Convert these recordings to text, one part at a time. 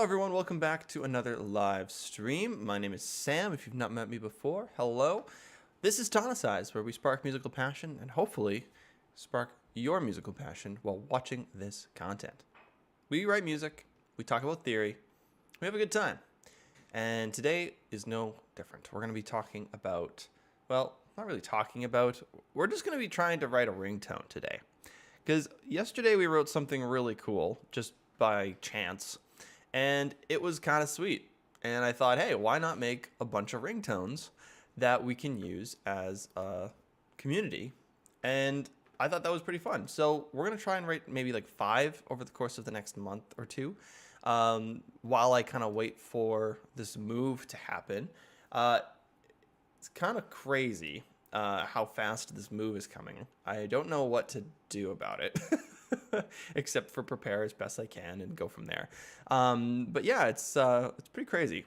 everyone, welcome back to another live stream. My name is Sam. If you've not met me before, hello. This is Tonicized, where we spark musical passion and hopefully spark your musical passion while watching this content. We write music, we talk about theory, we have a good time. And today is no different. We're going to be talking about, well, not really talking about, we're just going to be trying to write a ringtone today. Because yesterday we wrote something really cool, just by chance. And it was kind of sweet. And I thought, hey, why not make a bunch of ringtones that we can use as a community? And I thought that was pretty fun. So we're going to try and write maybe like 5 over the course of the next month or 2 while I kind of wait for this move to happen. It's kind of crazy how fast this move is coming. I don't know what to do about it. Except for prepare as best I can and go from there. But yeah, it's pretty crazy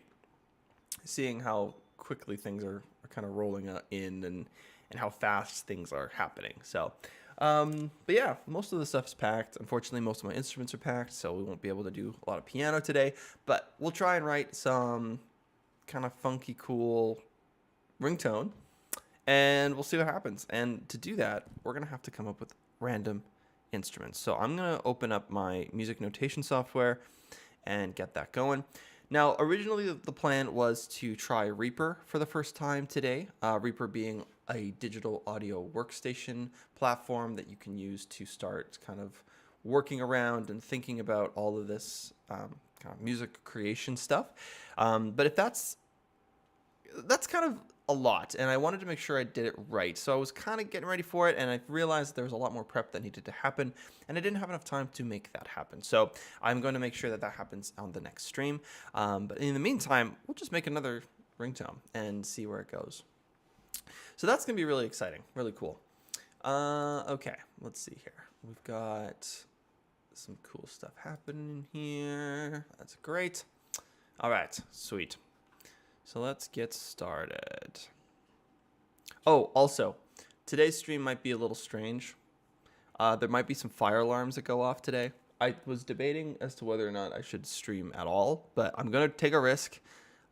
seeing how quickly things are kind of rolling in and how fast things are happening. So, but yeah, most of the stuff's packed. Unfortunately, most of my instruments are packed, so we won't be able to do a lot of piano today. But we'll try and write some kind of funky, cool ringtone, and we'll see what happens. And to do that, we're gonna have to come up with random instruments. So I'm going to open up my music notation software and get that going. Now, originally the plan was to try Reaper for the first time today. Reaper being a digital audio workstation platform that you can use to start kind of working around and thinking about all of this kind of music creation stuff. But if that's kind of a lot, and I wanted to make sure I did it right. So I was kind of getting ready for it, and I realized there was a lot more prep that needed to happen, and I didn't have enough time to make that happen. So I'm going to make sure that that happens on the next stream. But in the meantime, we'll just make another ringtone and see where it goes. So that's going to be really exciting, really cool. Okay, let's see here. We've got some cool stuff happening here. That's great. All right, sweet. So let's get started. Oh, also, today's stream might be a little strange. There might be some fire alarms that go off today. I was debating as to whether or not I should stream at all, but I'm going to take a risk.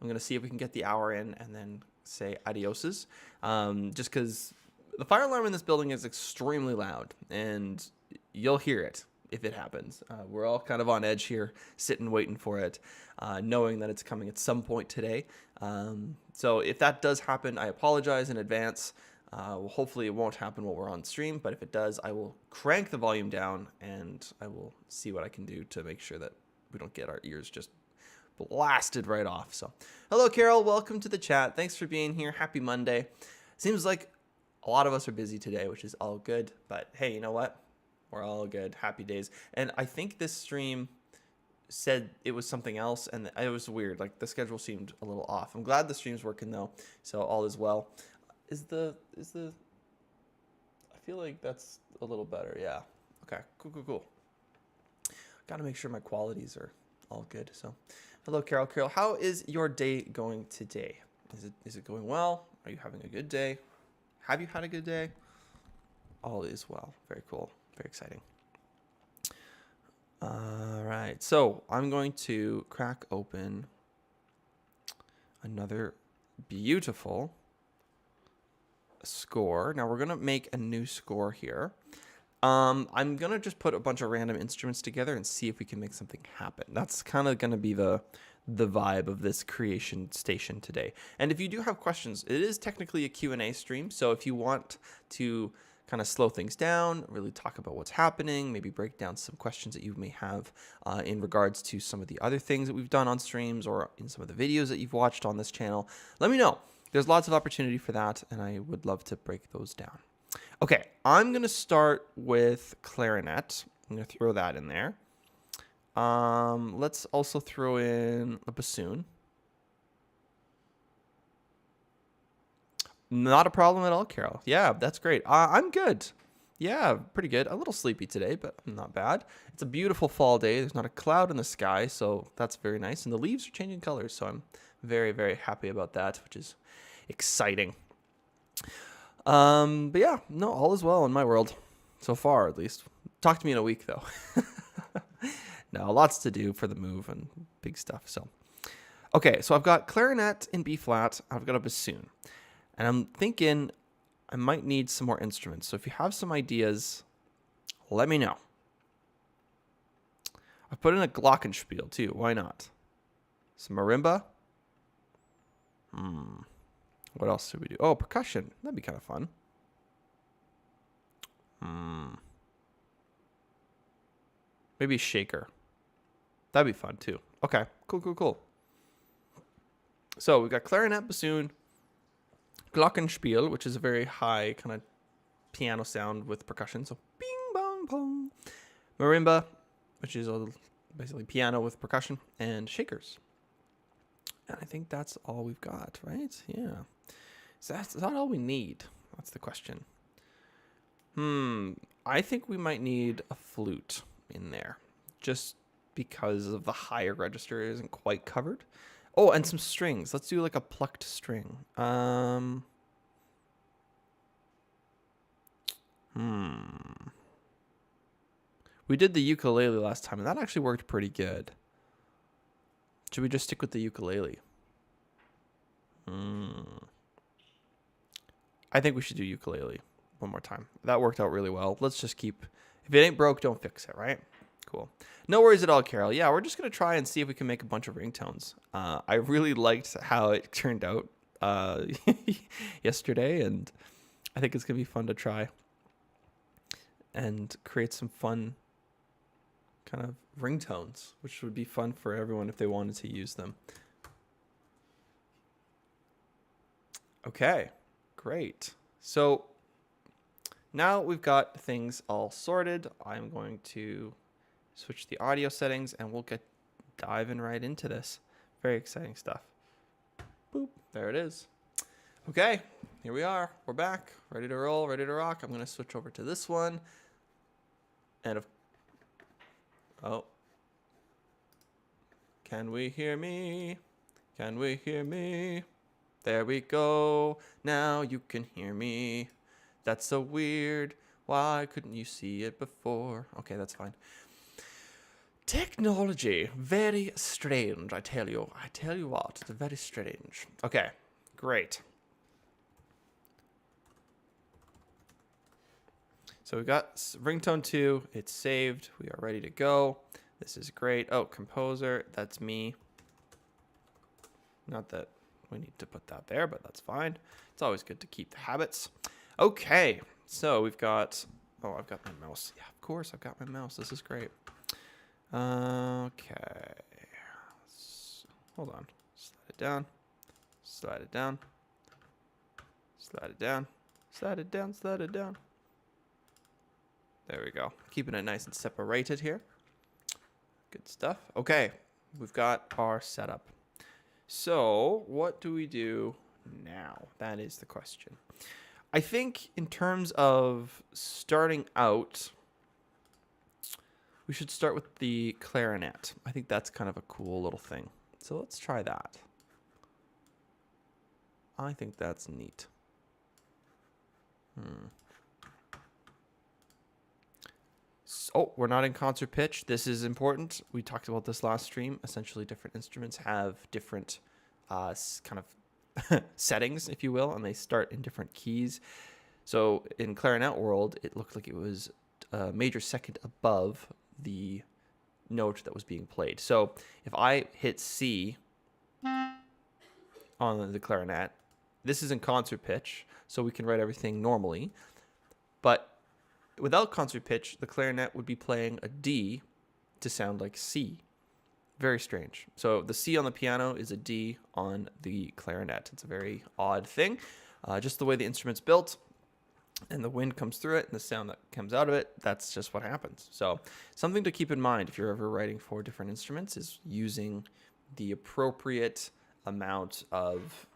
I'm going to see if we can get the hour in and then say adioses. Just because the fire alarm in this building is extremely loud, and you'll hear it if it happens. We're all kind of on edge here, sitting waiting for it, knowing that it's coming at some point today. So if that does happen, I apologize in advance. Hopefully it won't happen while we're on stream, but if it does, I will crank the volume down and I will see what I can do to make sure that we don't get our ears just blasted right off. So hello, Carol. Welcome to the chat. Thanks for being here. Happy Monday. Seems like a lot of us are busy today, which is all good, but hey, you know what? We're all good. Happy days. And I think this stream said it was something else, and it was weird. Like, the schedule seemed a little off. I'm glad the stream's working, though, so all is well. I feel like that's a little better. Yeah. Okay. Cool. Got to make sure my qualities are all good. So, hello, Carol. Carol, how is your day going today? Is it going well? Are you having a good day? Have you had a good day? All is well. Very cool. Very exciting. All right, so I'm going to crack open another beautiful score. Now we're going to make a new score here. I'm going to just put a bunch of random instruments together and see if we can make something happen. That's kind of going to be the vibe of this creation station today. And if you do have questions, it is technically a Q&A stream, so if you want to kind of slow things down, really talk about what's happening, maybe break down some questions that you may have in regards to some of the other things that we've done on streams or in some of the videos that you've watched on this channel, let me know. There's lots of opportunity for that, and I would love to break those down. Okay, I'm going to start with clarinet. I'm going to throw that in there. Let's also throw in a bassoon. Not a problem at all, Carol. Yeah, that's great. I'm good. Yeah, pretty good. A little sleepy today, but not bad. It's a beautiful fall day. There's not a cloud in the sky, so that's very nice. And the leaves are changing colors, so I'm very, very happy about that, which is exciting. But yeah, no, all is well in my world. So far, at least. Talk to me in a week, though. No, lots to do for the move and big stuff. So, okay, so I've got clarinet in B flat. I've got a bassoon. And I'm thinking I might need some more instruments. So if you have some ideas, let me know. I've put in a glockenspiel too. Why not? Some marimba. What else should we do? Oh, percussion. That'd be kind of fun. Maybe a shaker. That'd be fun too. Okay, cool. So we've got clarinet, bassoon, glockenspiel, which is a very high kind of piano sound with percussion. So bing, bong, pong. Marimba, which is basically piano with percussion, and shakers. And I think that's all we've got, right? Yeah. Is that all we need? That's the question. I think we might need a flute in there, just because of the higher register isn't quite covered. Oh, and some strings. Let's do like a plucked string. We did the ukulele last time, and that actually worked pretty good. Should we just stick with the ukulele? I think we should do ukulele one more time. That worked out really well. Let's just keep... If it ain't broke, don't fix it, right? Cool. No worries at all, Carol. Yeah, we're just going to try and see if we can make a bunch of ringtones. I really liked how it turned out yesterday, and I think it's going to be fun to try and create some fun kind of ringtones, which would be fun for everyone if they wanted to use them. Okay, great. So now we've got things all sorted. I'm going to switch the audio settings and we'll get diving right into this. Very exciting stuff. Boop, there it is. Okay, here we are. We're back, ready to roll, ready to rock. I'm going to switch over to this one. And oh. Can we hear me? Can we hear me? There we go. Now you can hear me. That's so weird. Why couldn't you see it before? Okay, that's fine. Technology. Very strange, I tell you. I tell you what, it's very strange. Okay, great. So we've got ringtone 2. It's saved. We are ready to go. This is great. Oh, composer. That's me. Not that we need to put that there, but that's fine. It's always good to keep the habits. Okay, so we've got... Oh, I've got my mouse. Yeah, of course, I've got my mouse. This is great. Okay. Hold on. Slide it down. Slide it down. Slide it down. Slide it down. Slide it down. There we go. Keeping it nice and separated here. Good stuff. Okay, we've got our setup. So what do we do now? That is the question. I think in terms of starting out, we should start with the clarinet. I think that's kind of a cool little thing. So let's try that. I think that's neat. Oh, we're not in concert pitch. This is important. We talked about this last stream. Essentially, different instruments have different kind of settings, if you will, and they start in different keys. So in clarinet world, it looked like it was a major second above the note that was being played. So if I hit C on the clarinet, this is in concert pitch, so we can write everything normally. But without concert pitch, the clarinet would be playing a D to sound like C. Very strange. So the C on the piano is a D on the clarinet. It's a very odd thing. Just the way the instrument's built and the wind comes through it and the sound that comes out of it, that's just what happens. So something to keep in mind if you're ever writing for different instruments is using the appropriate amount of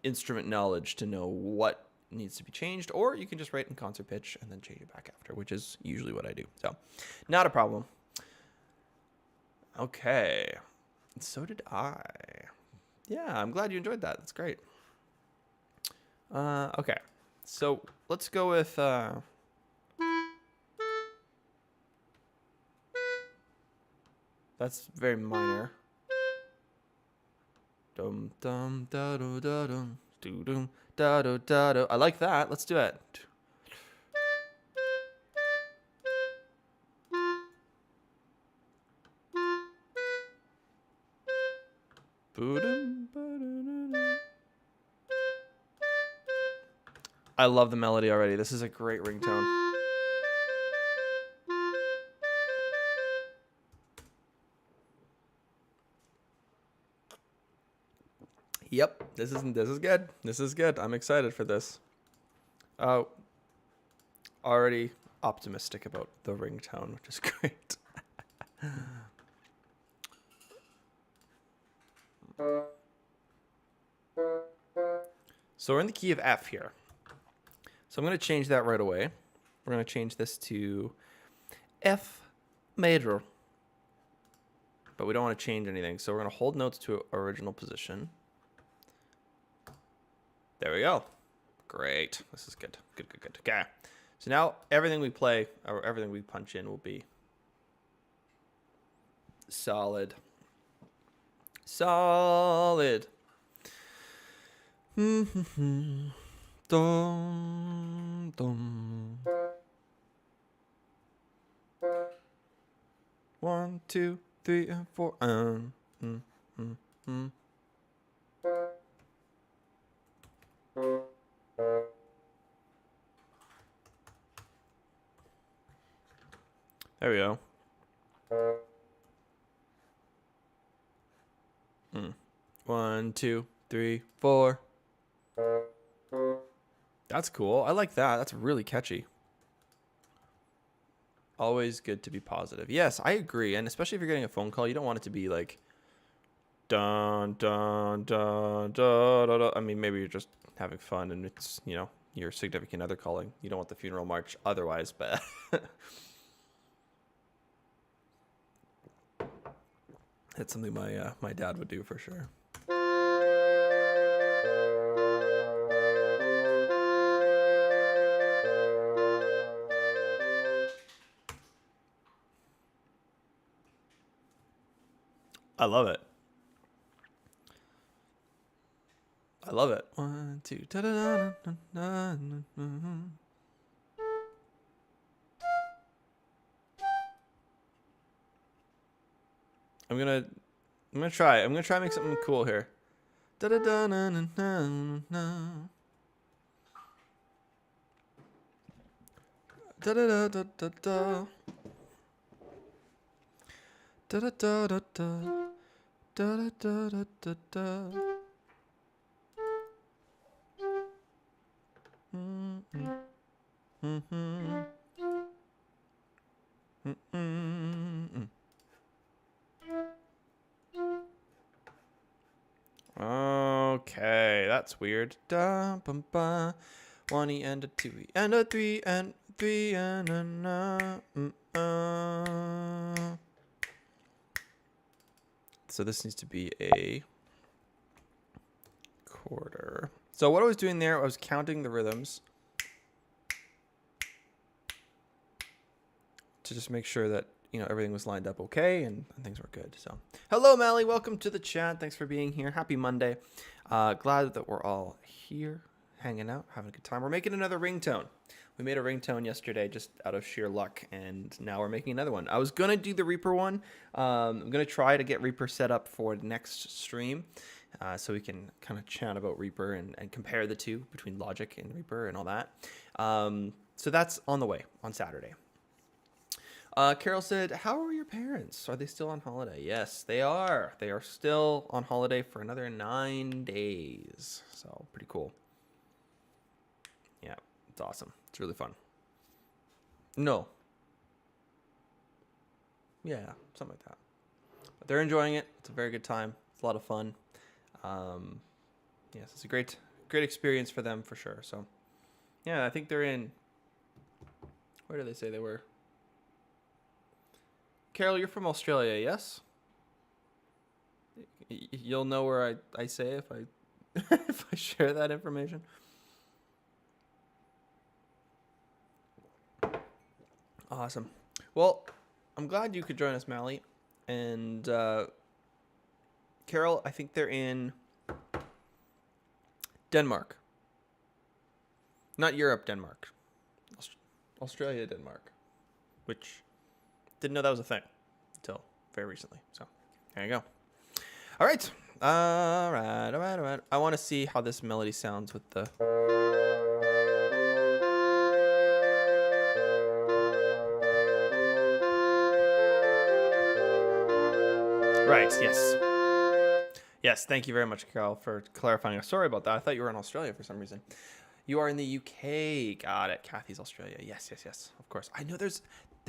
instrument knowledge to know what needs to be changed, or you can just write in concert pitch and then change it back after, which is usually what I do. So not a problem. Okay. So did I. Yeah, I'm glad you enjoyed that. That's great. Okay. So let's go with That's very minor. Dum dum da do da dum do dum da do da do. I like that. Let's do it. I love the melody already. This is a great ringtone. Yep, this is good. This is good. I'm excited for this. Already optimistic about the ringtone, which is great. So we're in the key of F here. So I'm going to change that right away. We're going to change this to F major. But we don't want to change anything. So we're going to hold notes to original position. There we go. Great. This is good. Good. Okay. So now everything we play, or everything we punch in will be solid. Solid. Dum, dum. 1, 2, 3, and 4. There we go. 1, 2, 3, 4. That's cool. I like that. That's really catchy. Always good to be positive. Yes, I agree. And especially if you're getting a phone call, you don't want it to be like dun dun dun dun dun, dun. I mean, maybe you're just having fun and it's, you know, your significant other calling. You don't want the funeral march otherwise, but that's something my dad would do for sure. I love it. I love it. 1, 2. I'm gonna try. I'm gonna try and make something cool here. Okay, that's weird. Da, bum, ba. 1 E and a 2 E and a 3 and 3 and a So this needs to be a quarter. So what I was doing there, I was counting the rhythms to just make sure that, you know, everything was lined up okay and things were good. So hello, Mally. Welcome to the chat. Thanks for being here. Happy Monday. Glad that we're all here, hanging out, having a good time. We're making another ringtone. We made a ringtone yesterday just out of sheer luck, and now we're making another one. I was going to do the Reaper one. I'm going to try to get Reaper set up for the next stream so we can kind of chat about Reaper and compare the two between Logic and Reaper and all that. So that's on the way on Saturday. Carol said, how are your parents? Are they still on holiday? Yes, they are. They are still on holiday for another 9 days. So pretty cool. Yeah, it's awesome. It's really fun. No. Yeah, something like that. But they're enjoying it. It's a very good time. It's a lot of fun. Yes, it's a great experience for them for sure. So, yeah, I think they're in. Where did they say they were? Carol, you're from Australia, yes? You'll know where I say if I if I share that information. Awesome. Well, I'm glad you could join us, Mally. And Carol, I think they're in Denmark. Not Europe, Denmark. Australia, Denmark. Which, didn't know that was a thing until very recently. So, there you go. All right. All right. I want to see how this melody sounds with the... Right, yes. Yes, thank you very much, Carol, for clarifying. Sorry about that. I thought you were in Australia for some reason. You are in the UK. Got it. Kathy's Australia. Yes. Of course. I know there's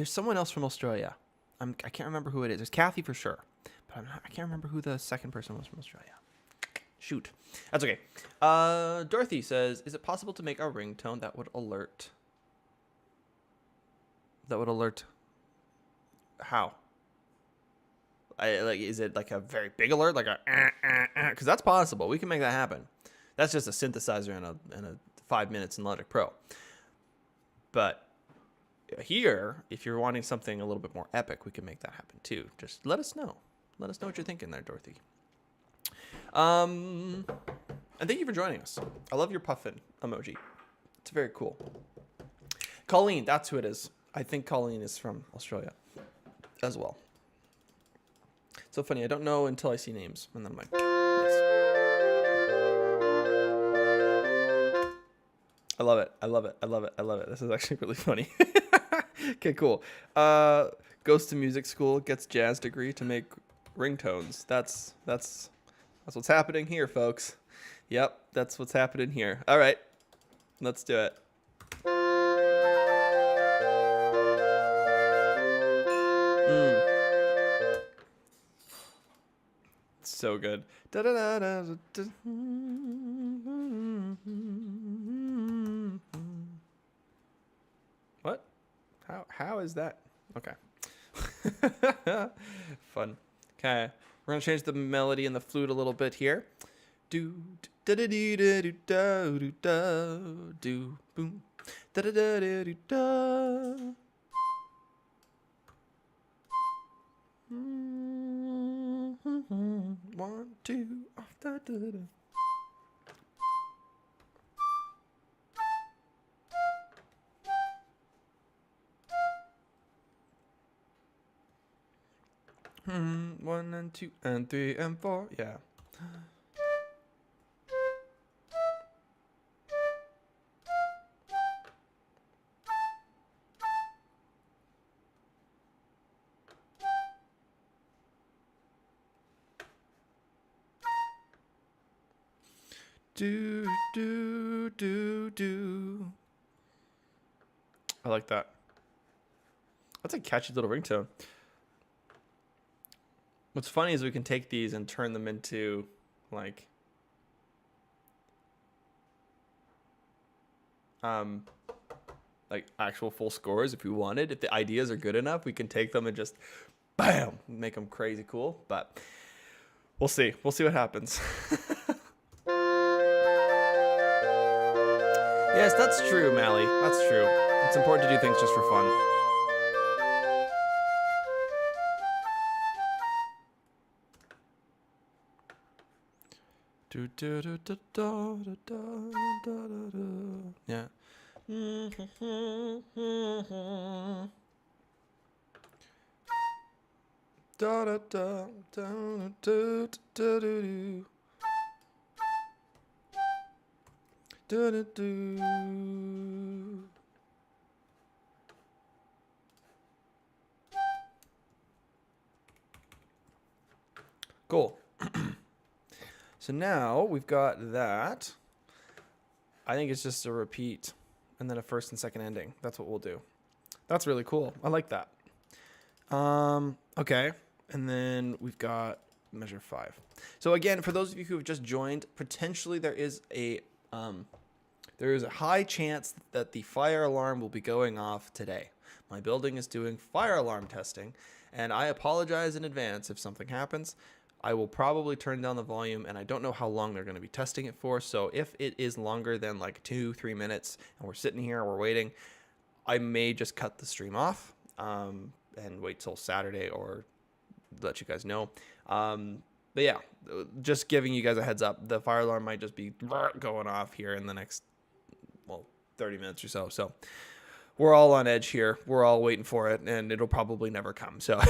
someone else from Australia. I can't remember who it is. There's Kathy for sure, but I can't remember who the second person was from Australia. Shoot. That's okay. Dorothy says, is it possible to make a ringtone that would alert? How? Is it like a very big alert, like a? Because that's possible. We can make that happen. That's just a synthesizer and a 5 minutes in Logic Pro. But here, if you're wanting something a little bit more epic, we can make that happen too. Just let us know. Let us know what you're thinking there, Dorothy. And thank you for joining us. I love your puffin emoji. It's very cool. Colleen, that's who it is. I think Colleen is from Australia as well. So funny. I don't know until I see names, and then I'm like, yes. I love it. This is actually really funny. Okay, cool. Goes to music school, gets jazz degree to make ringtones. That's what's happening here, folks. Yep, that's what's happening here. All right, let's do it. So good. What? How is that? Okay. Fun. Okay. We're gonna change the melody and the flute a little bit here. Do da da dee da do da do da do boom da da da do da. 1, 2, da da da. One and 2 and 3 and 4, yeah. Do do do do. I like that. That's a catchy little ringtone. What's funny is we can take these and turn them into like actual full scores if we wanted. If the ideas are good enough, we can take them and just bam, make them crazy cool. But we'll see. We'll see what happens. Yes, that's true, Mally. That's true. It's important to do things just for fun. Do do do do do do do do do. Yeah. Da da da da da da da. Do do do. Cool. So now we've got that. I think it's just a repeat and then a first and second ending. That's what we'll do. That's really cool. I like that. Okay. And then we've got measure 5. So again, for those of you who have just joined, potentially there is a high chance that the fire alarm will be going off today. My building is doing fire alarm testing, and I apologize in advance if something happens. I will probably turn down the volume, and I don't know how long they're going to be testing it for. So if it is longer than like 2-3 minutes and we're sitting here, we're waiting, I may just cut the stream off and wait till Saturday or let you guys know. But yeah, just giving you guys a heads up. The fire alarm might just be going off here in the next, well, 30 minutes or so. So we're all on edge here. We're all waiting for it, and it'll probably never come. So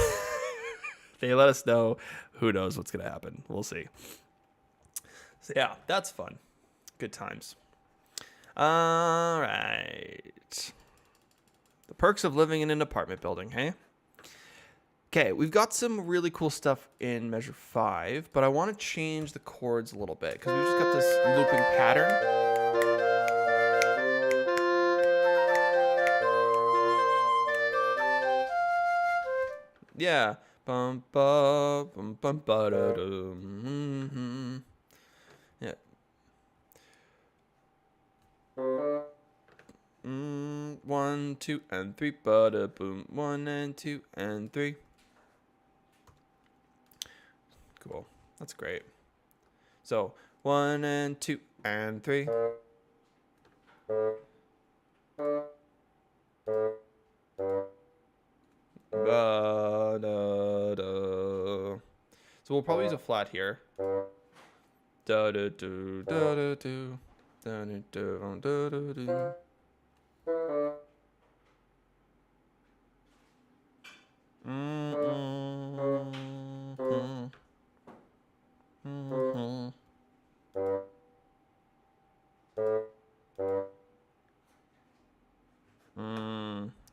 they let us know. Who knows what's going to happen? We'll see. So yeah, that's fun. Good times. All right. The perks of living in an apartment building, hey? Okay, we've got some really cool stuff in measure 5, but I want to change the chords a little bit because we've just got this looping pattern. Yeah. Bum ba bum bum ba da dum. Yeah. 1, 2, and 3. Ba da boom. 1 and 2 and 3. Cool. That's great. So 1 and 2 and 3. Ba da da. So we'll probably use a flat here. Da da do da da do da da do da da do.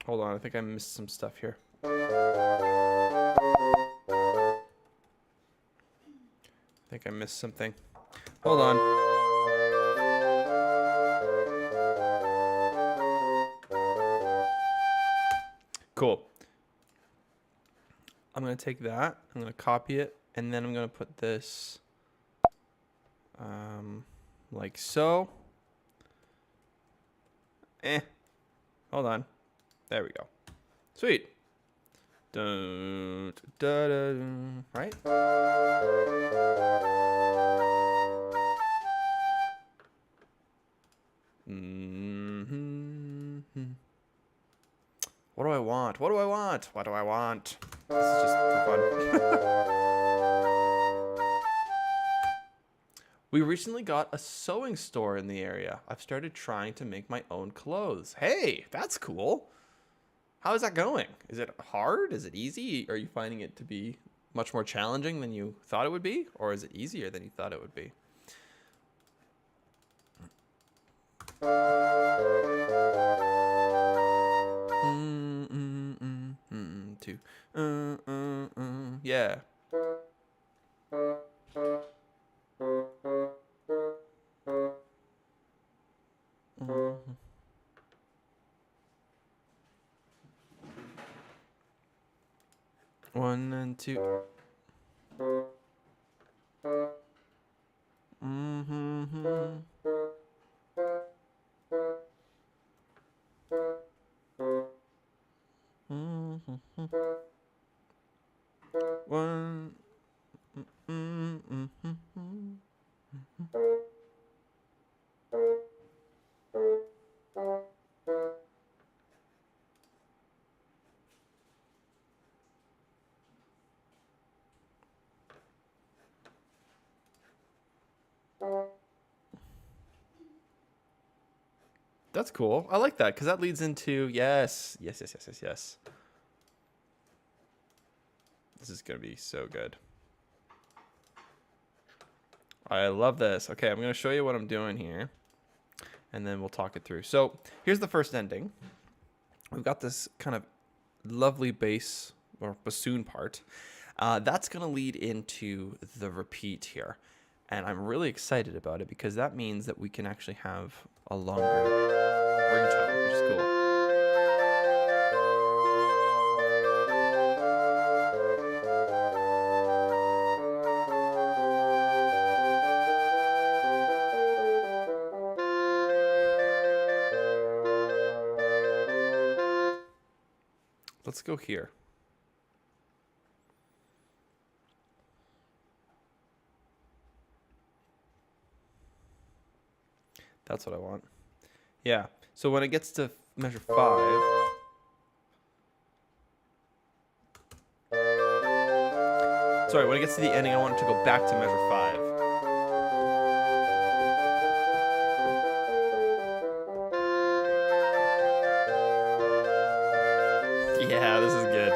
Hold on, I think I missed some stuff here. I think I missed something. Hold on. Cool. I'm going to take that. I'm going to copy it. And then I'm going to put this like so. Hold on. There we go. Sweet. Dun, da, da, dun, right? What do I want? What do I want? What do I want? This is just for fun. We recently got a sewing store in the area. I've started trying to make my own clothes. Hey, that's cool. How is that going? Is it hard? Is it easy? Are you finding it to be much more challenging than you thought it would be? Or is it easier than you thought it would be? Yeah. One and two. One. That's cool. I like that because that leads into yes. This is gonna be so good. I love this. Okay, I'm gonna show you what I'm doing here, and then we'll talk it through. So here's the first ending. We've got this kind of lovely bass or bassoon part. That's gonna lead into the repeat here. And I'm really excited about it because that means that we can actually have a longer ringtone, which is cool. Let's go here. That's what I want. Yeah. So when it gets to measure 5, Sorry, when it gets to the ending, I want it to go back to measure 5. Yeah, this is good.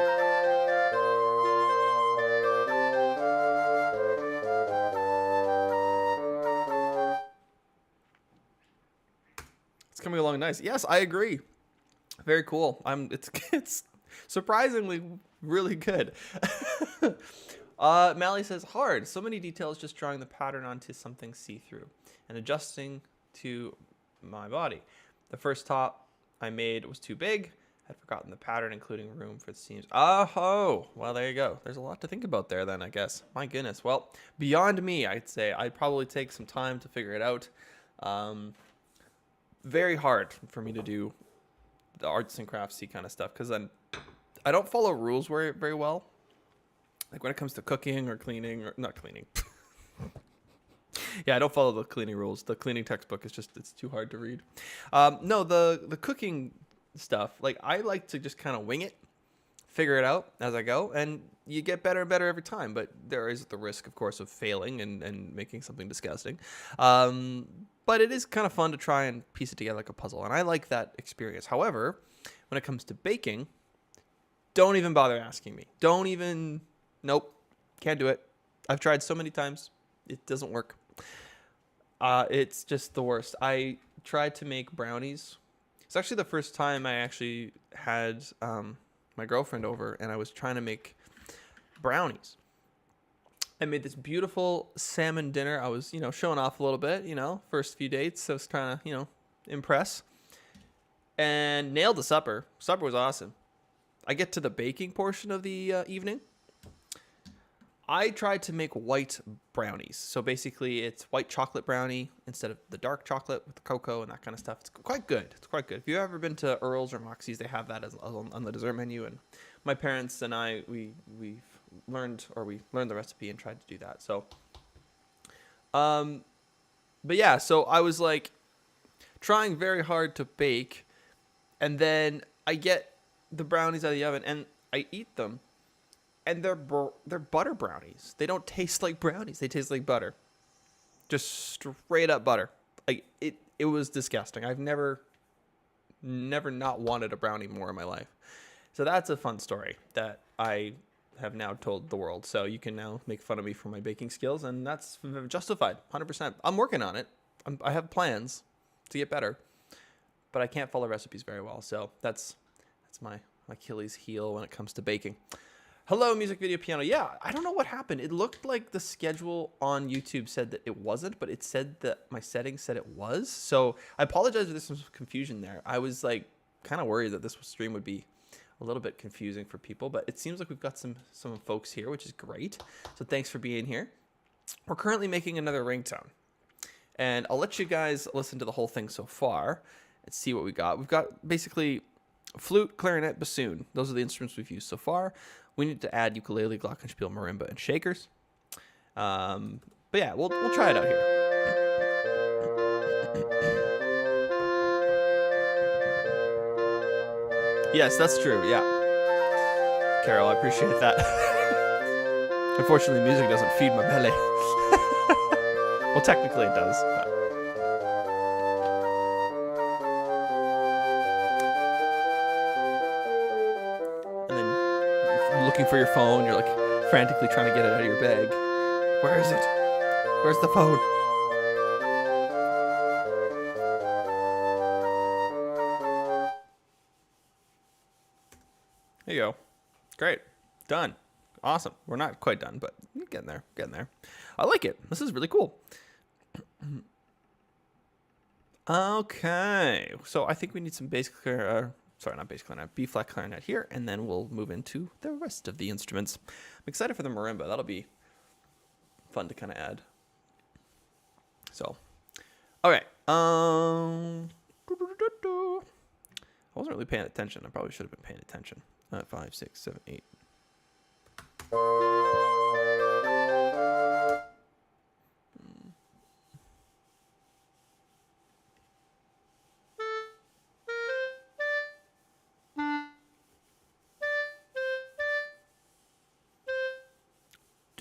It's coming along nice. Yes, I agree. Very cool. It's surprisingly really good. Mally says hard. So many details just drawing the pattern onto something see-through and adjusting to my body. The first top I made was too big. Had forgotten the pattern, including room for the seams. Oh, well, there you go. There's a lot to think about there then, I guess. My goodness. Well, beyond me, I'd say. I'd probably take some time to figure it out. Very hard for me to do the arts and craftsy kind of stuff because then I don't follow rules very well. Like when it comes to cooking or cleaning, or not cleaning. Yeah, I don't follow the cleaning rules. The cleaning textbook is it's too hard to read. No, the cooking stuff, like I like to just kind of wing it, figure it out as I go, and you get better and better every time. But there is the risk, of course, of failing and making something disgusting. But it is kind of fun to try and piece it together like a puzzle, and I like that experience. However, when it comes to baking, don't even bother asking me. Nope, can't do it. I've tried so many times. It doesn't work. It's just the worst. I tried to make brownies. It's actually the first time I actually had my girlfriend over, and I was trying to make brownies. I made this beautiful salmon dinner. I was, showing off a little bit, first few dates. I was trying to, impress. And nailed the supper. Supper was awesome. I get to the baking portion of the evening. I tried to make white brownies. So basically it's white chocolate brownie instead of the dark chocolate with the cocoa and that kind of stuff. It's quite good. If you've ever been to Earl's or Moxie's, they have that on the dessert menu. And my parents and I, we learned the recipe and tried to do that. So, but yeah, so I was like trying very hard to bake, and then I get the brownies out of the oven and I eat them. And they're butter brownies. They don't taste like brownies. They taste like butter. Just straight up butter. Like it was disgusting. I've never not wanted a brownie more in my life. So that's a fun story that I have now told the world. So you can now make fun of me for my baking skills, and that's justified, 100%. I'm working on it. I have plans to get better, but I can't follow recipes very well. So that's my Achilles heel when it comes to baking. Hello, music video piano. Yeah, I don't know what happened. It looked like the schedule on YouTube said that it wasn't, but it said that my settings said it was. So I apologize if there's some confusion there. I was like kind of worried that this stream would be a little bit confusing for people, but it seems like we've got some folks here, which is great. So thanks for being here. We're currently making another ringtone, and I'll let you guys listen to the whole thing so far and see what we got. We've got basically flute, clarinet, bassoon. Those are the instruments we've used so far. We need to add ukulele, glockenspiel, marimba, and shakers. But yeah, we'll try it out here. Yes, that's true. Yeah, Carol, I appreciate that. Unfortunately, music doesn't feed my belly. Well, technically it does. But. Looking for your phone, you're like frantically trying to get it out of your bag. Where is it? Where's the phone? There you go. Great. Done. Awesome. We're not quite done, but getting there. I like it. This is really cool. Okay. So I think we need some bass clarinet. Sorry, not bass clarinet, B-flat clarinet here, and then we'll move into the rest of the instruments. I'm excited for the marimba. That'll be fun to kind of add. So, okay. I wasn't really paying attention. I probably should have been paying attention. 5, 6, 7, 8.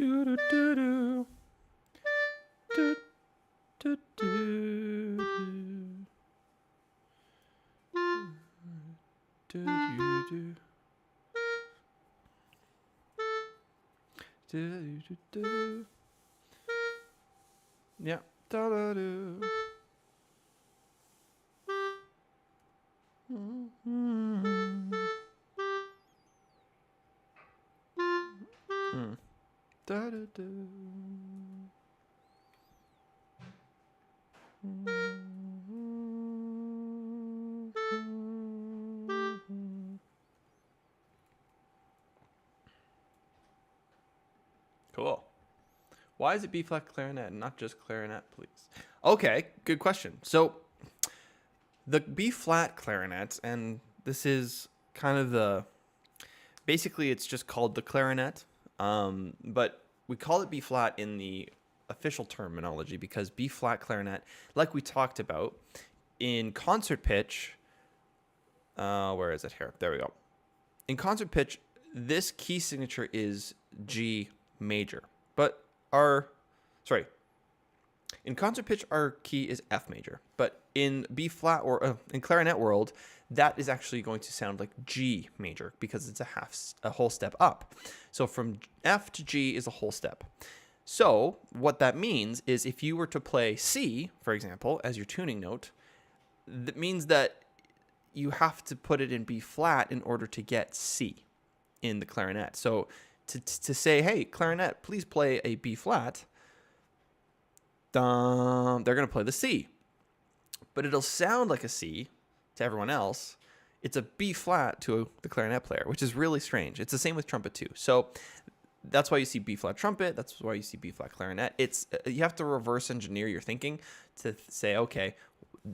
Do do do do. Do do do do. Do do do. Do do do. Yeah. Da da do. Da da do. Cool. Why is it B flat clarinet and not just clarinet, please? Okay, good question. So the B flat clarinet, and this is kind of the, basically it's just called the clarinet, but we call it B flat in the official terminology because B flat clarinet, like we talked about, in concert pitch, where is it here? There we go. In concert pitch, this key signature is G major, but in concert pitch, our key is F major, but in B flat or in clarinet world, that is actually going to sound like G major because it's a whole step up. So from F to G is a whole step. So what that means is if you were to play C, for example, as your tuning note, that means that you have to put it in B flat in order to get C in the clarinet. So to say, hey, clarinet, please play a B flat, they're going to play the C. But it'll sound like a C to everyone else. It's a B flat to the clarinet player, which is really strange. It's the same with trumpet too. So that's why you see B flat trumpet. That's why you see B flat clarinet. It's you have to reverse engineer your thinking to say, okay,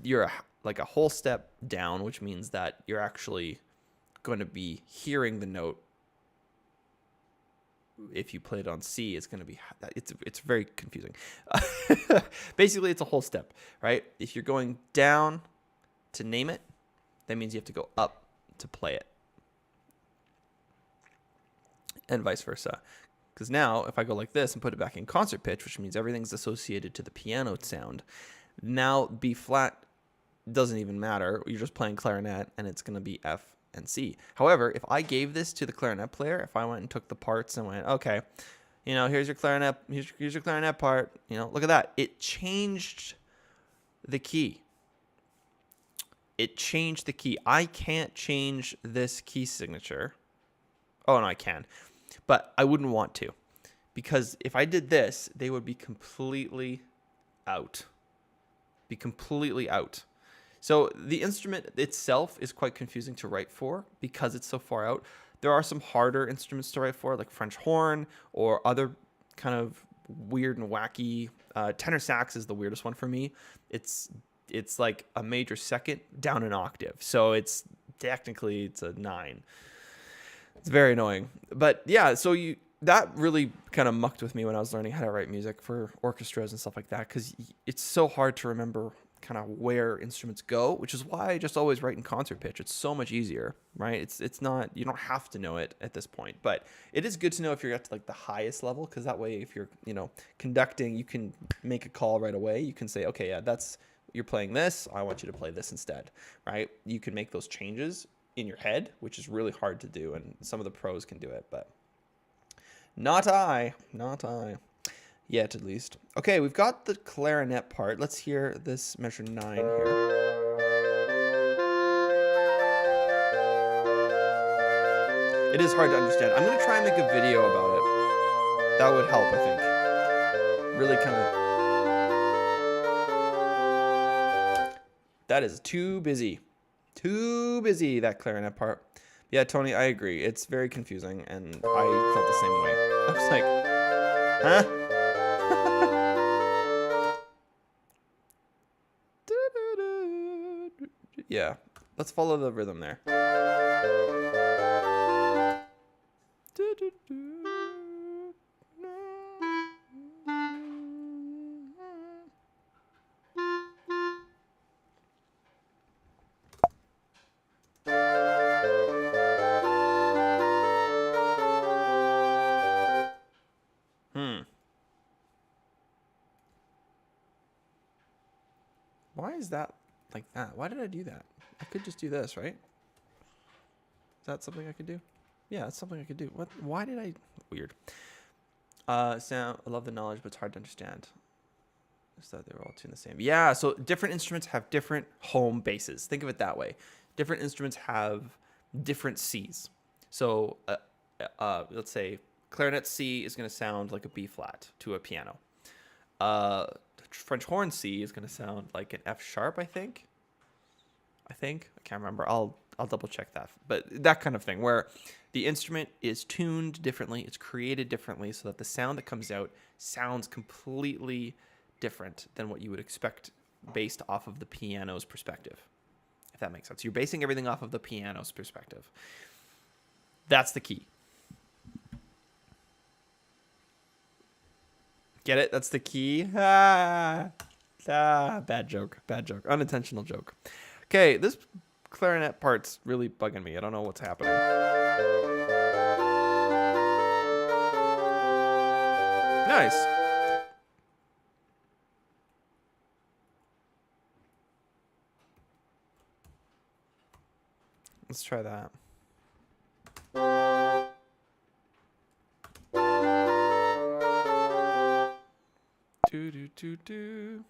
you're like a whole step down, which means that you're actually going to be hearing the note. If you play it on C, it's going to be, it's very confusing. Basically, it's a whole step, right? If you're going down to name it, that means you have to go up to play it. And vice versa. Because now, if I go like this and put it back in concert pitch, which means everything's associated to the piano sound, now B flat doesn't even matter. You're just playing clarinet, and it's going to be F and C. However, if I gave this to the clarinet player, if I went and took the parts and went, okay, you know, here's your clarinet, here's your clarinet part, you know, look at that. It changed the key. It changed the key. I can't change this key signature. Oh, no, I can. But I wouldn't want to. Because if I did this, they would be completely out. Be completely out. So the instrument itself is quite confusing to write for because it's so far out. There are some harder instruments to write for, like French horn or other kind of weird and wacky. Tenor sax is the weirdest one for me. It's like a major second down an octave. So it's technically it's a 9. It's very annoying. But yeah, so that really kind of mucked with me when I was learning how to write music for orchestras and stuff like that because it's so hard to remember kind of where instruments go, which is why I just always write in concert pitch. It's so much easier, right? It's not, you don't have to know it at this point, but it is good to know if you're at like the highest level, because that way if you're, you know, conducting, you can make a call right away. You can say, okay, yeah, you're playing this, I want you to play this instead, right? You can make those changes in your head, which is really hard to do, and some of the pros can do it, but not I. Yet, at least. Okay, we've got the clarinet part. Let's hear this measure 9 here. It is hard to understand. I'm going to try and make a video about it. That would help, I think. Really kind of... That is too busy. Too busy, that clarinet part. Yeah, Tony, I agree. It's very confusing, and I felt the same way. I was like, huh? Yeah, let's follow the rhythm there. Why is that like that? Why did I do that? I could just do this, right? Is that something I could do? Yeah, that's something I could do. What? Why did I? Weird. Sam, I love the knowledge, but it's hard to understand. Just that they were all tuned the same. Yeah, so different instruments have different home bases. Think of it that way. Different instruments have different Cs. So let's say clarinet C is going to sound like a B flat to a piano. French horn C is going to sound like an F sharp, I think. I can't remember. I'll double check that. But that kind of thing where the instrument is tuned differently, it's created differently so that the sound that comes out sounds completely different than what you would expect based off of the piano's perspective. If that makes sense. You're basing everything off of the piano's perspective. That's the key. Get it? That's the key. Bad joke. Unintentional joke. Okay, this clarinet part's really bugging me. I don't know what's happening. Nice. Let's try that. Do.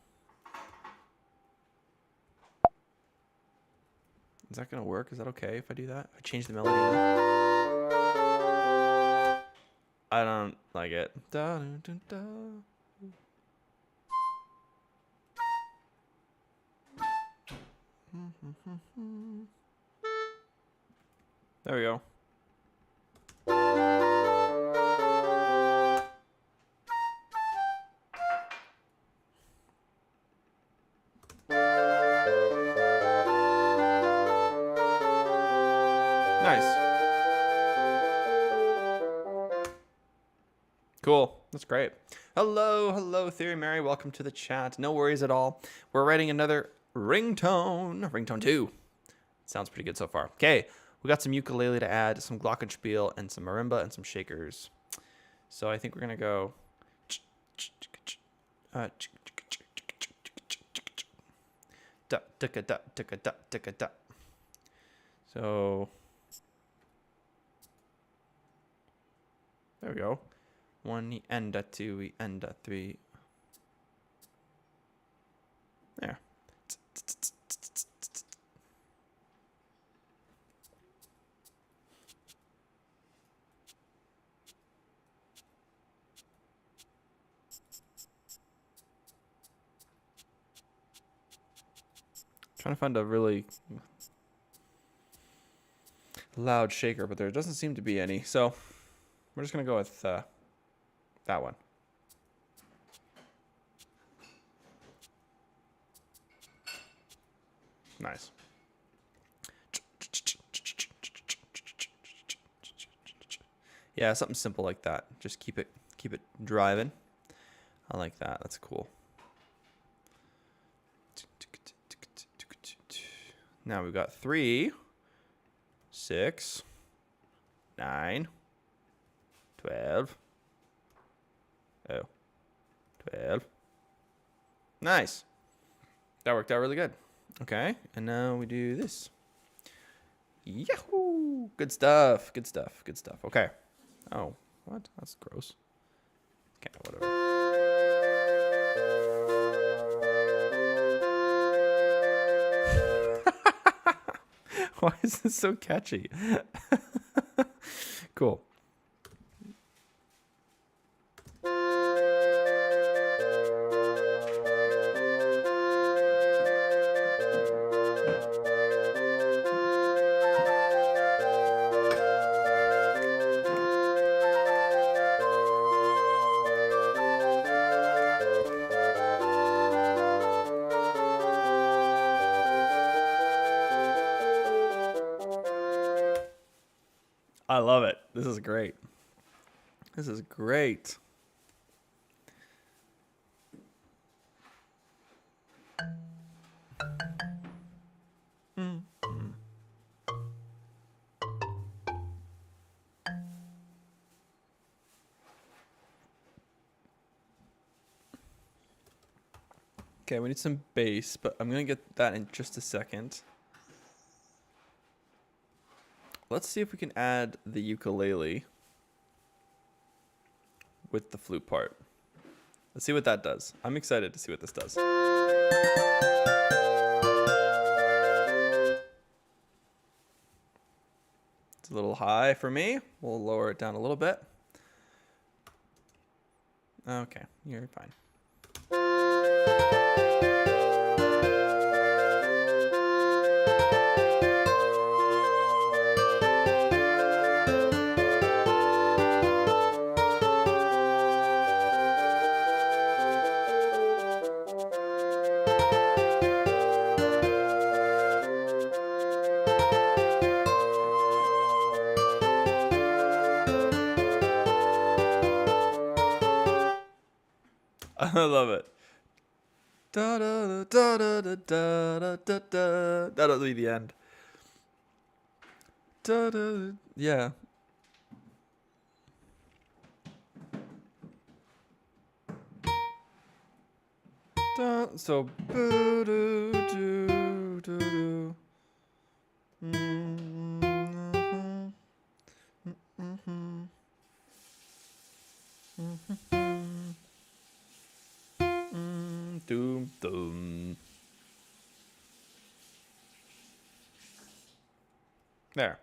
Is that gonna work? Is that okay if I do that? I change the melody enough? I don't like it. There we go. Nice. Cool. That's great. Hello, Theory Mary. Welcome to the chat. No worries at all. We're writing another ringtone. Ringtone 2. Sounds pretty good so far. Okay. We got some ukulele to add, some glockenspiel, and some marimba, and some shakers. So I think we're going to go... So... There we go. 1 and a 2 and a 3. There. Trying to find a really loud shaker, but there doesn't seem to be any. So we're just going to go with that one. Nice. Yeah, something simple like that. Just keep it driving. I like that. That's cool. Now we've got 3, 6, 9, 12. 12. Nice. That worked out really good. Okay, and now we do this. Yahoo! Good stuff. Okay. Oh, what? That's gross. Okay, whatever. Why is this so catchy? Cool. I love it. This is great. This is great. Okay, we need some bass, but I'm going to get that in just a second. Let's see if we can add the ukulele with the flute part. Let's see what that does. I'm excited to see what this does. It's a little high for me. We'll lower it down a little bit. Okay, you're fine. I love it. Da da da da da da da da. That'll be the end. Da da. Yeah. Da. So. Boo doo doo doo doo. Doom, doom. There.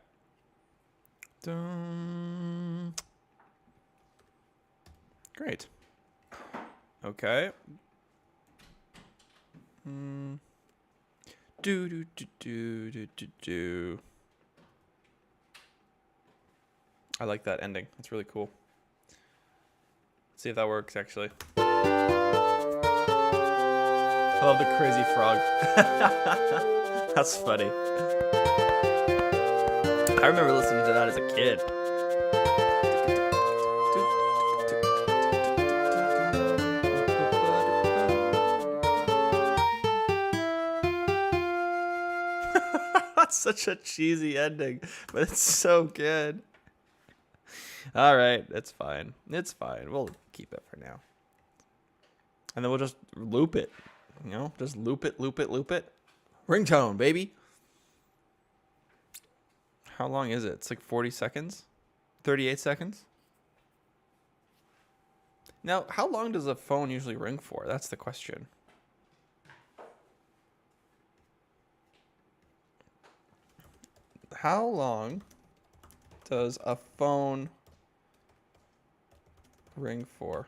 Dum. Great. Okay. Do do do do do do do. I like that ending. That's really cool. Let's see if that works actually. I love the crazy frog. That's funny. I remember listening to that as a kid. That's such a cheesy ending, but it's so good. All right, it's fine. It's fine. We'll keep it for now. And then we'll just loop it. You know, just loop it, loop it, loop it. Ringtone, baby. How long is it? It's like 40 seconds? 38 seconds? Now, how long does a phone usually ring for? That's the question. How long does a phone ring for?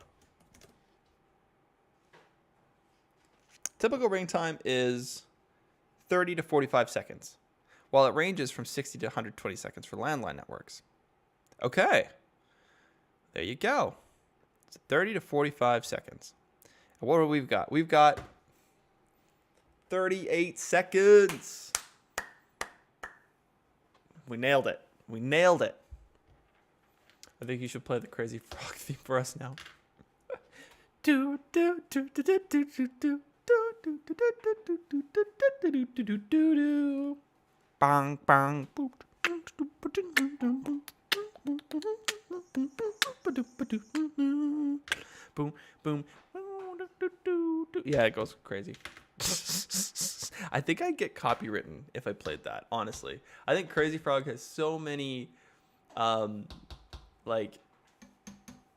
Typical ring time is 30 to 45 seconds, while it ranges from 60 to 120 seconds for landline networks. Okay, there you go. It's 30 to 45 seconds. And what do we've got? We've got 38 seconds. We nailed it. We nailed it. I think you should play the Crazy Frog theme for us now. Do do do do do do do do. Bang bang. Boom boom. Yeah, it goes crazy. I think I'd get copywritten if I played that, honestly. I think Crazy Frog has so many like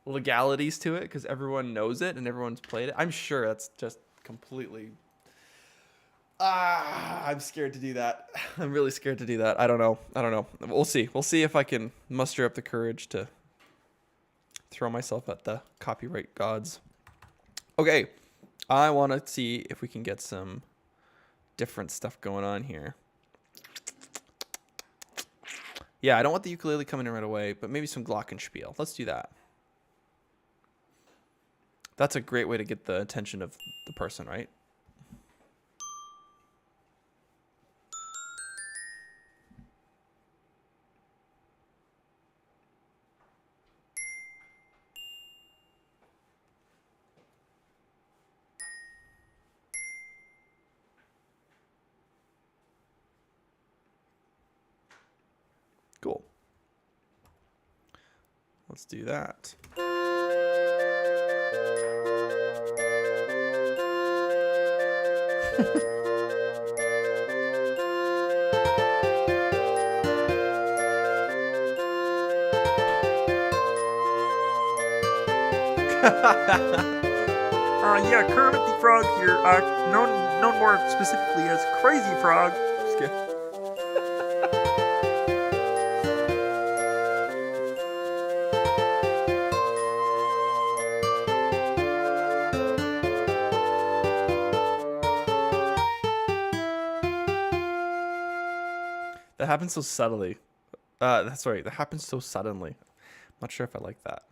legalities to it because everyone knows it and everyone's played it. I'm sure that's just completely I'm scared to do that. I'm really scared to do that. I don't know. We'll see if I can muster up the courage to throw myself at the copyright gods. Okay, I want to see if we can get some different stuff going on here. Yeah, I don't want the ukulele coming in right away, but maybe some glockenspiel. Let's do that. That's a great way to get the attention of the person, right? Cool. Let's do that. Yeah, Kermit the Frog here. Known more specifically as Crazy Frog. Just kidding. That happens so subtly. That's right. That happens so suddenly. I'm not sure if I like that.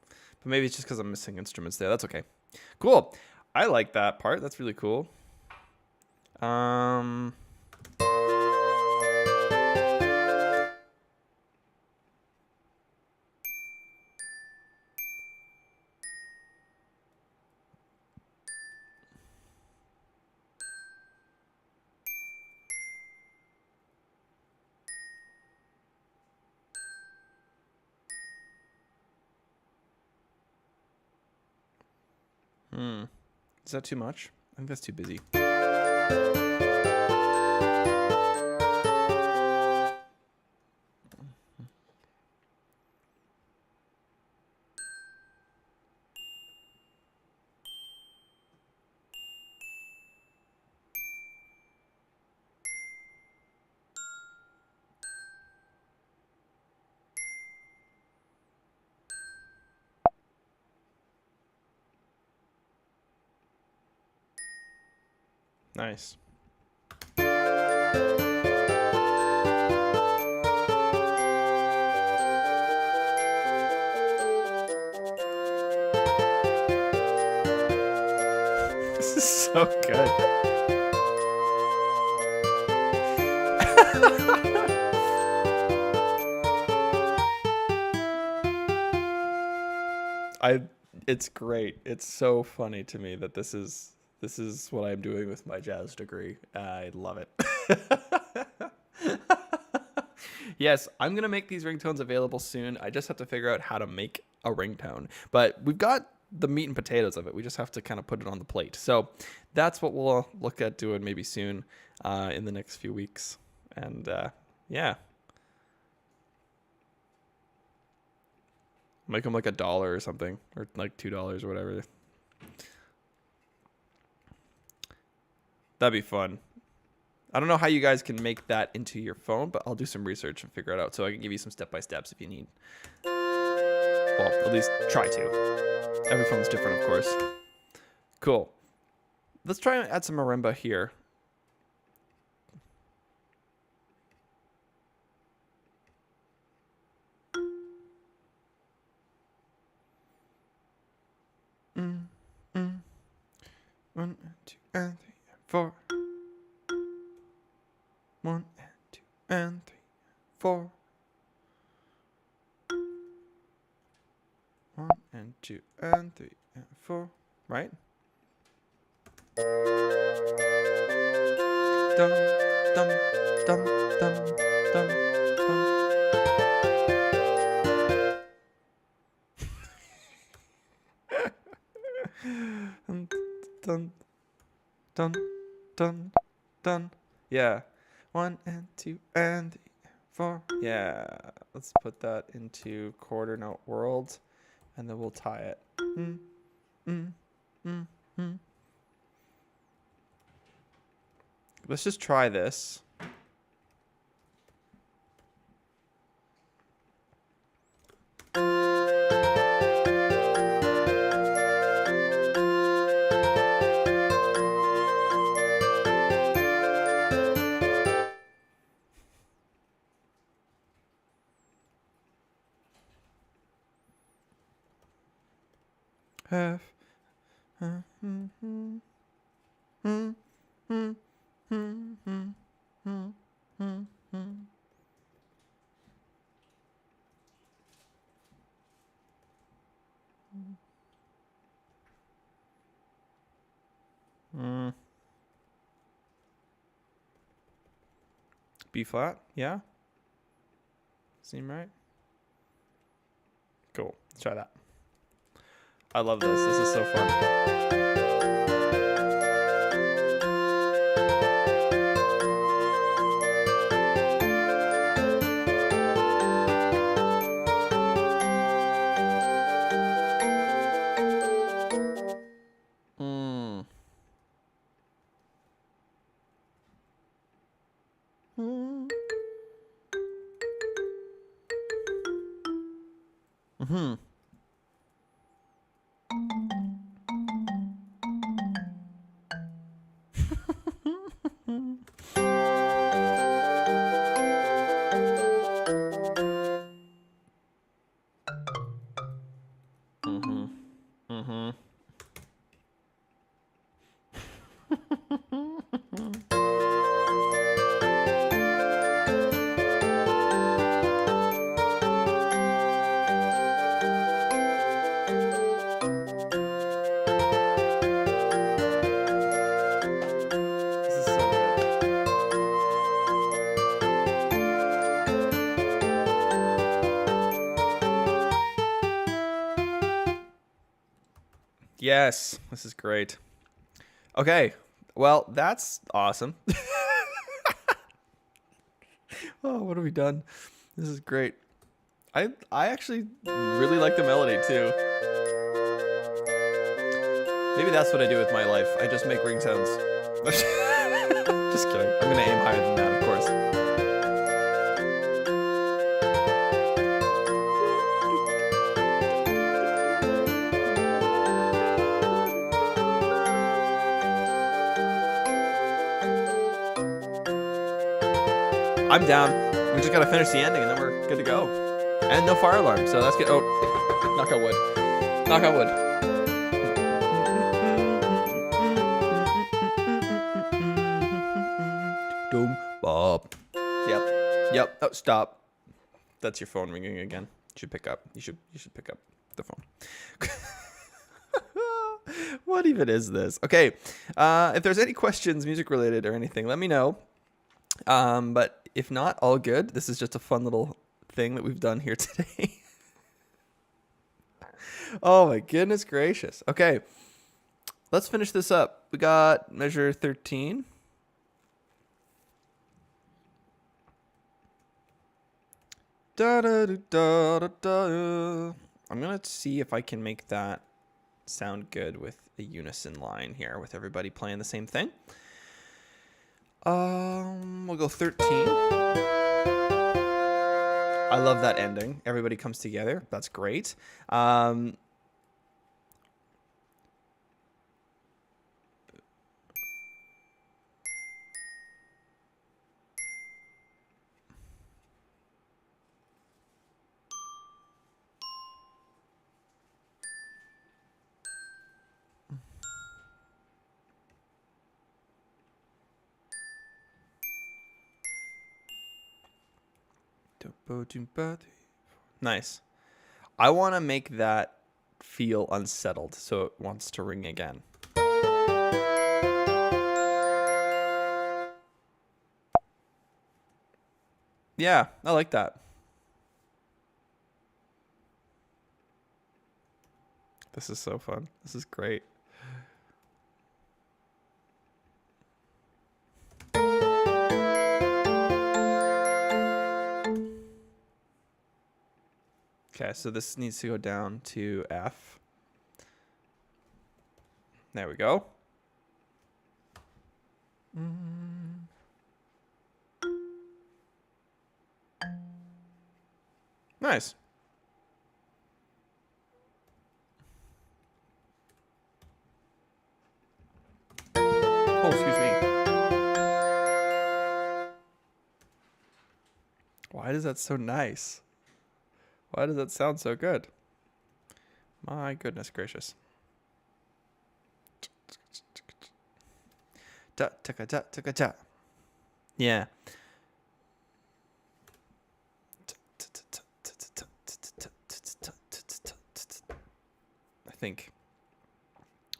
But maybe it's just because I'm missing instruments there. That's okay. Cool. I like that part. That's really cool. Is that too much? I think that's too busy. Nice. This is so good. It's great. It's so funny to me that this is what I'm doing with my jazz degree. I love it. Yes, I'm going to make these ringtones available soon. I just have to figure out how to make a ringtone. But we've got the meat and potatoes of it. We just have to kind of put it on the plate. So that's what we'll look at doing maybe soon in the next few weeks. And yeah. Make them like $1 or something, or like $2 or whatever. That'd be fun. I don't know how you guys can make that into your phone, but I'll do some research and figure it out so I can give you some step-by-steps if you need. Well, at least try to. Every phone's different, of course. Cool. Let's try and add some marimba here. One, two, and three, and four. 1 and 2 and 3 and 4. 1 and 2 and 3 and 4. Right? Dum dum dum dum dum dum. Dun dun dun dun. Yeah. 1 and 2 and 3 and 4. Yeah. Let's put that into quarter note world, and then we'll tie it. Let's just try this. B flat, yeah? Seem right? Cool. Let's try that. I love this. This is so fun. Mm-hmm. Mm-hmm. Mm-hmm. This is so good. Yes, this is great. Okay, well, that's awesome. Oh, what have we done? This is great. I actually really like the melody too. Maybe that's what I do with my life. I just make ringtones. Just kidding. I'm gonna aim higher than that, of course. I'm down. We just gotta finish the ending and then we're good to go. And no fire alarm, so that's good. Oh, knock on wood. Knock on wood. Doom Bob. Yep. Oh, stop. That's your phone ringing again. You should pick up. You should pick up the phone. What even is this? Okay. If there's any questions, music related or anything, let me know. But if not, all good. This is just a fun little thing that we've done here today. Oh my goodness gracious. Okay. Let's finish this up. We got measure 13. Da, da, da, da, da, da. I'm going to see if I can make that sound good with a unison line here with everybody playing the same thing. We'll go 13. I love that ending. Everybody comes together. That's great. Nice. I want to make that feel unsettled, so it wants to ring again. Yeah, I like that. This is so fun. This is great. Okay, so this needs to go down to F. There we go. Nice. Oh, excuse me. Why is that so nice? Why does that sound so good? My goodness gracious. Da, taka, da, taka, da. Yeah. I think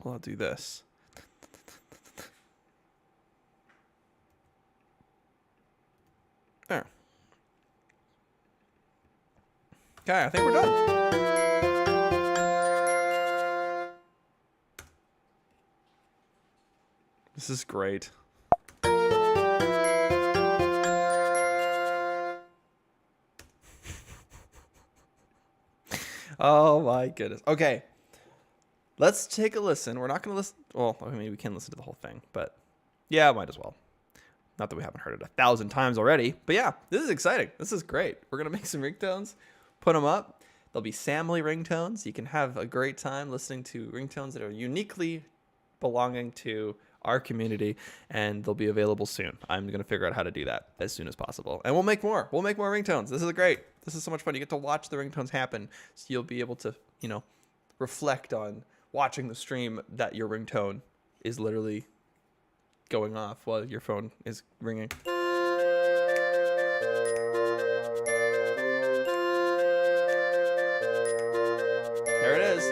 well, I'll do this. There. Okay, I think we're done. This is great. Oh my goodness. Okay. Let's take a listen. We're not going to listen. Well, I mean, we can listen to the whole thing, but yeah, might as well. Not that we haven't heard it 1,000 times already, but yeah, this is exciting. This is great. We're going to make some ringtones, put them up. They'll be Samly ringtones. You can have a great time listening to ringtones that are uniquely belonging to our community, and they'll be available soon. I'm going to figure out how to do that as soon as possible. And we'll make more. We'll make more ringtones. This is great. This is so much fun. You get to watch the ringtones happen, so you'll be able to, reflect on watching the stream that your ringtone is literally going off while your phone is ringing. There it is.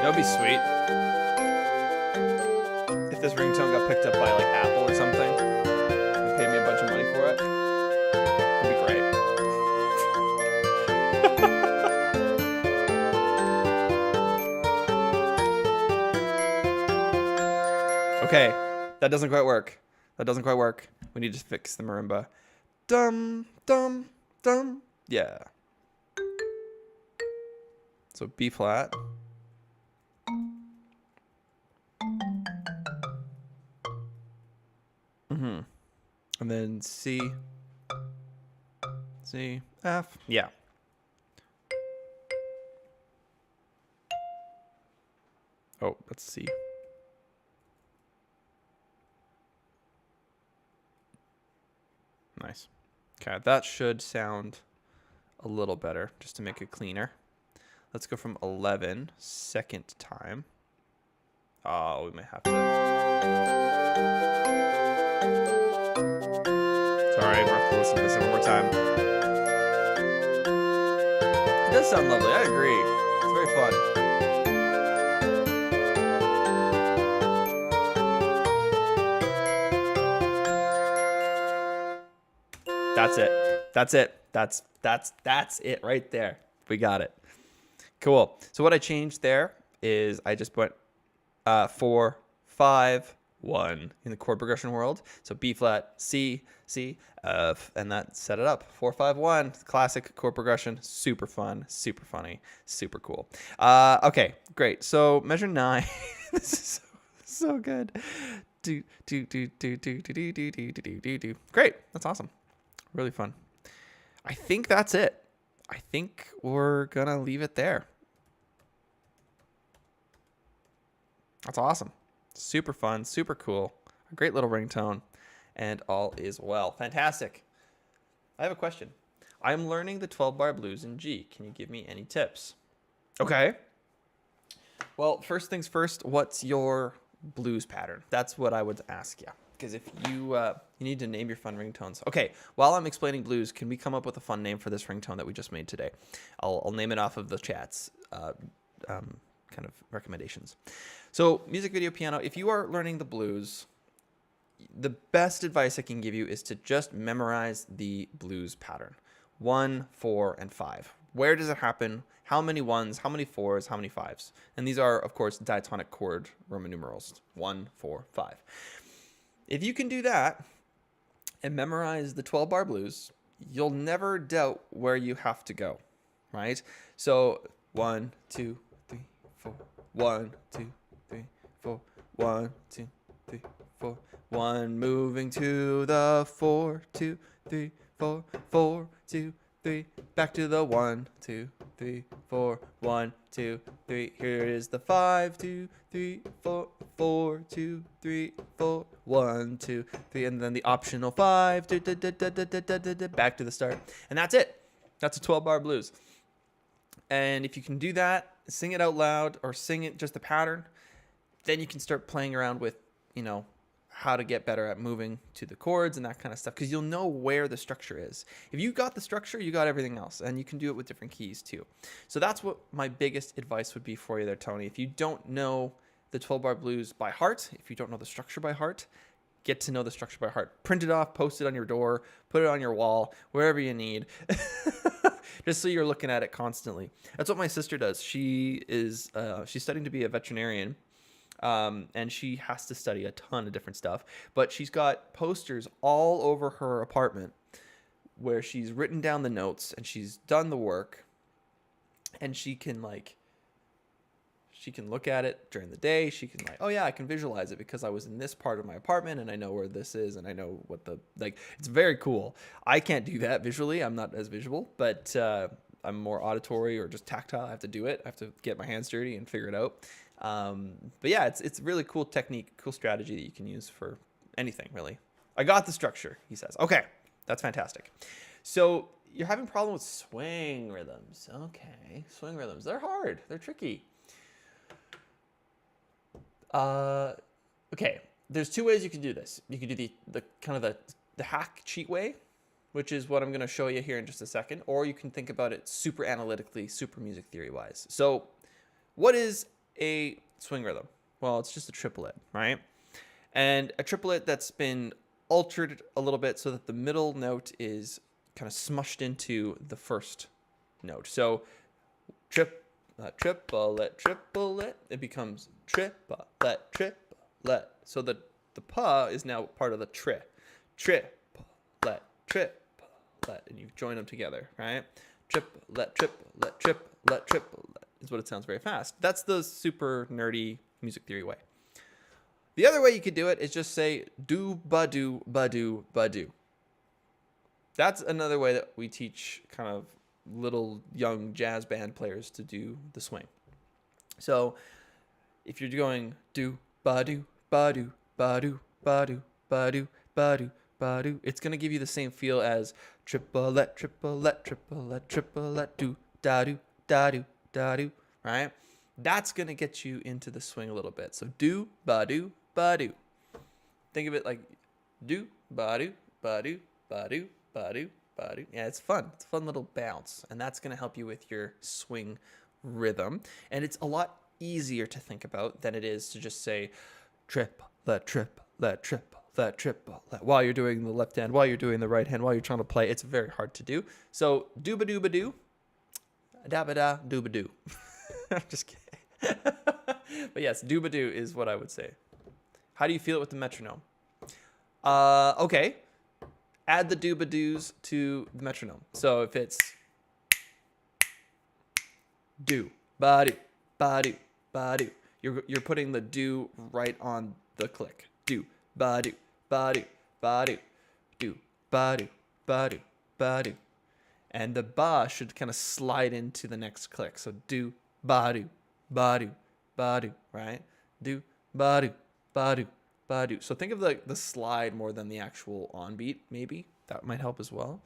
That would be sweet if this ringtone got picked up by like Apple or something and paid me a bunch of money for it. It'd be great. Okay, that doesn't quite work. We need to fix the marimba. Dum dum dum. Yeah. So B flat. And then C, F. Yeah. Oh, that's C. Nice. Okay, that should sound a little better, just to make it cleaner. Let's go from 11, second time. Oh, we may have to. Sorry, we'll have to listen to this one more time. It does sound lovely, I agree. It's very fun. That's it. That's it right there. We got it. Cool. So what I changed there is I just went 4, 5, 1 in the chord progression world. So B flat, C, F, and that set it up. 4, 5, 1, classic chord progression. Super fun, super funny, super cool. Okay, great. So measure 9. This is so good. Do. Great. That's awesome. Really fun. I think that's it. I think we're gonna leave it there. That's awesome. Super fun, super cool. A great little ringtone, and all is well. Fantastic. I have a question. I'm learning the 12-bar blues in G. Can you give me any tips? Okay. Well, first things first, what's your blues pattern? That's what I would ask you. Because if you need to name your fun ringtones. Okay, while I'm explaining blues, can we come up with a fun name for this ringtone that we just made today? I'll name it off of the chat's kind of recommendations. So music, video, piano, if you are learning the blues, the best advice I can give you is to just memorize the blues pattern. 1, 4, and 5. Where does it happen? How many 1s, how many 4s, how many 5s? And these are, of course, diatonic chord Roman numerals. 1, 4, 5. If you can do that and memorize the 12-bar blues, you'll never doubt where you have to go, right? So 1, 2, 3, 4. 1, 2, 3, 4. 1, 2, 3, 4. 1 moving to the 4, 2, 3, 4. 4, 2, 3. Back to the 1, 2, 3, 4. 1, 2, 3. Here is the 5, 2, 3, 4. 4, 2, 3, 4. 1, 2, 3, and then the optional 5. Back to the start, and that's it. That's a 12-bar blues. And if you can do that, sing it out loud or sing it just the pattern, then you can start playing around with, how to get better at moving to the chords and that kind of stuff, because you'll know where the structure is. If you got the structure, you got everything else, and you can do it with different keys too. So that's what my biggest advice would be for you there, Tony. If you don't know the 12-bar blues by heart, if you don't know the structure by heart, get to know the structure by heart. Print it off, post it on your door, put it on your wall, wherever you need, just so you're looking at it constantly. That's what my sister does. She's studying to be a veterinarian, and she has to study a ton of different stuff, but she's got posters all over her apartment where she's written down the notes and she's done the work, and she can look at it during the day. She can oh yeah, I can visualize it because I was in this part of my apartment and I know where this is and I know what it's very cool. I can't do that visually. I'm not as visual, but I'm more auditory or just tactile. I have to do it. I have to get my hands dirty and figure it out. But yeah, it's really cool technique, cool strategy that you can use for anything really. I got the structure, he says. Okay, that's fantastic. So you're having a problem with swing rhythms. Okay, swing rhythms. They're hard. They're tricky. Okay, there's two ways you can do this. You can do the kind of the hack cheat way, which is what I'm going to show you here in just a second, or you can think about it super analytically, super music theory wise. So what is a swing rhythm? Well, it's just a triplet, right? And a triplet that's been altered a little bit so that the middle note is kind of smushed into the first note. So triplet, triplet, it becomes triplet, triplet. So the pa is now part of the triplet, triplet, and you join them together, right? Triplet, triplet, triplet, triplet is what it sounds very fast. That's the super nerdy music theory way. The other way you could do it is just say do ba do ba do ba do. That's another way that we teach kind of little young jazz band players to do the swing. So if you're going do ba do ba do ba do ba do ba do ba do ba do, it's gonna give you the same feel as triplet, triplet, triplet, triplet, do da do da do da do, right? That's gonna get you into the swing a little bit. So do ba do ba do. Think of it like do ba do ba do ba do ba do ba do. Yeah, it's fun. It's a fun little bounce, and that's gonna help you with your swing rhythm. And it's a lot easier to think about than it is to just say triplet, triplet, triplet, triplet while you're doing the left hand, while you're doing the right hand, while you're trying to play. It's very hard to do. So do ba do ba do, da ba da do ba do. I'm just kidding. But yes, do ba do is what I would say. How do you feel it with the metronome? Okay. Add the do ba doos to the metronome. So if it's do ba do ba do ba do, you're putting the do right on the click. Do ba do ba do ba do, do ba do ba do ba do, and the ba should kind of slide into the next click. So do ba do ba do ba do, right? Do ba do ba do ba do. So think of the slide more than the actual on beat. Maybe that might help as well.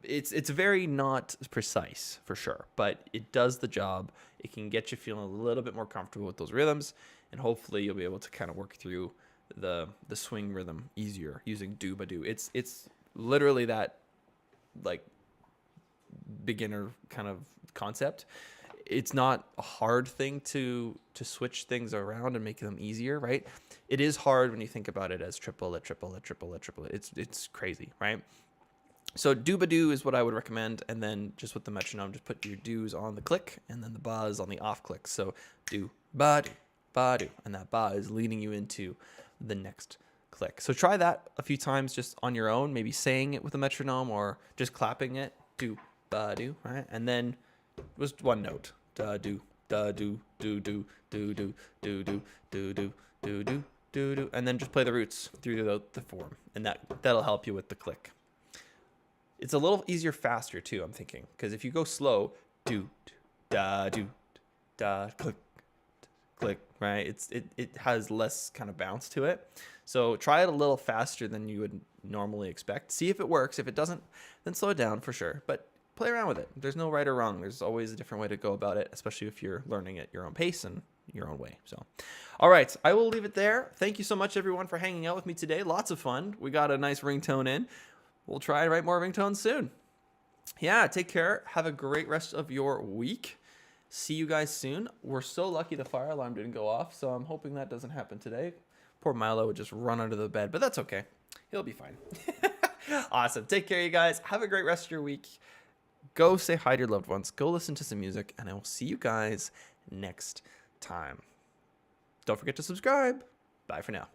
It's very not precise for sure, but it does the job. It can get you feeling a little bit more comfortable with those rhythms, and hopefully you'll be able to kind of work through the swing rhythm easier using do ba do. It's literally that like beginner kind of concept. It's not a hard thing to switch things around and make them easier, right? It is hard when you think about it as triplet, triplet, triplet, triplet. It's crazy, right? So do ba do is what I would recommend, and then just with the metronome, just put your do's on the click and then the ba's on the off click. So do ba do, and that ba is leading you into the next click. So try that a few times just on your own, maybe saying it with a metronome or just clapping it. Do ba do, right? And then was one note. Da do do do do do do do do do do do do do, and then just play the roots through the form, and that'll help you with the click. It's a little easier faster too, I'm thinking, because if you go slow, do da click click, right? It has less kind of bounce to it. So try it a little faster than you would normally expect. See if it works. If it doesn't, then slow it down for sure. But play around with it. There's no right or wrong. There's always a different way to go about it, especially if you're learning at your own pace and your own way. So, all right, I will leave it there. Thank you so much, everyone, for hanging out with me today. Lots of fun. We got a nice ringtone in. We'll try and write more ringtones soon. Yeah, take care. Have a great rest of your week. See you guys soon. We're so lucky the fire alarm didn't go off, so I'm hoping that doesn't happen today. Poor Milo would just run under the bed, but that's okay. He'll be fine. Awesome. Take care, you guys. Have a great rest of your week. Go say hi to your loved ones. Go listen to some music, and I will see you guys next time. Don't forget to subscribe. Bye for now.